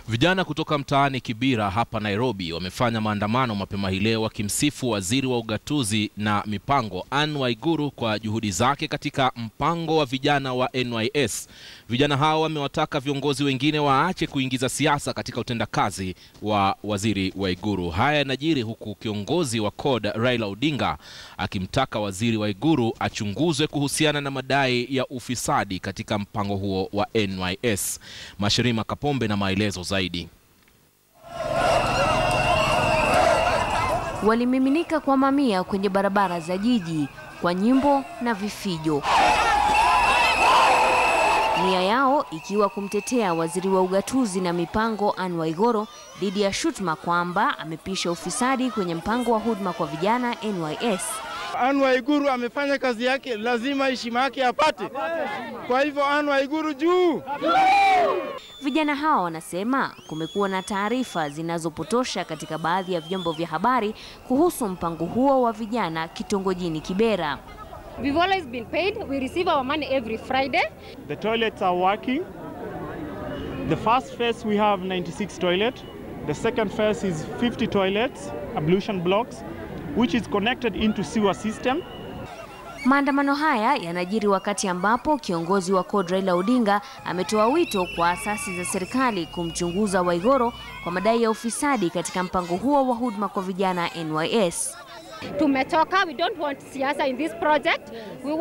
Vijana kutoka mtaani Kibira hapa Nairobi wamefanya maandamano mapema hii leo wakimsifu waziri wa ugatuzi na mipango Anne Waiguru kwa juhudi zake katika mpango wa vijana wa NYS. Vijana hao wamewataka viongozi wengine waache kuingiza siasa katika utendakazi wa waziri Waiguru. Haya yanajiri huku kiongozi wa CORD Raila Odinga akimtaka waziri Waiguru achunguzwe kuhusiana na madai ya ufisadi katika mpango huo wa NYS. Mashirima Kapombe na maelezo zaidi. Walimiminika kwa mamia kwenye barabara za jiji kwa nyimbo na vifijo. Nia yao ikiwa kumtetea waziri wa ugatuzi na mipango Anne Waiguru dhidi ya shutuma kwamba amepisha ufisadi kwenye mpango wa huduma kwa vijana NYS. Anne Waiguru amefanya kazi yake, lazima heshima yake apate. Kwa hivyo Anne Waiguru juu. Vijana hao wanasema kumekuwa na taarifa zinazopotosha katika baadhi ya vyombo vya habari kuhusu mpango huo wa vijana kitongojini Kibera. We've always been paid. We receive our money every Friday. The toilets are working. The first phase we have 96 toilets. The second phase is 50 toilets, ablution blocks, which is connected into sewer system. Maandamano haya yanajiri wakati ambapo kiongozi wa CORD Raila Odinga ametoa wito kwa asasi za serikali kumchunguza Waiguru kwa madai ya ufisadi katika mpango huo wa huduma kwa vijana NYS. Tumetoka, we don't want siasa in this project. We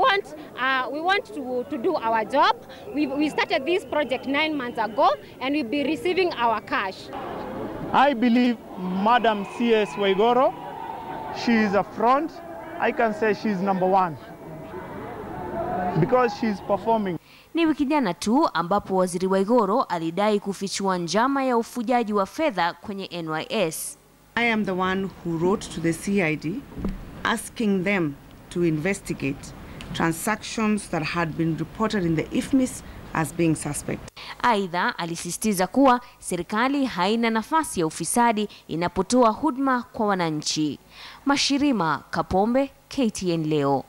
want to do our job. We started this project 9 months ago and we'll be receiving our cash. I believe Madam CS Waiguru, she is a front. I can say she's number one because she's performing. Ni wiki jana tu ambapo waziri Waiguru alidai kufichua njama ya ufujaji wa fedha kwenye NYS. I am the one who wrote to the CID asking them to investigate transactions that had been reported in the IFMIS as being suspect. Aidha, alisisitiza kuwa serikali haina nafasi ya ufisadi inapotoa huduma kwa wananchi. Mashirima Kapombe, KTN leo.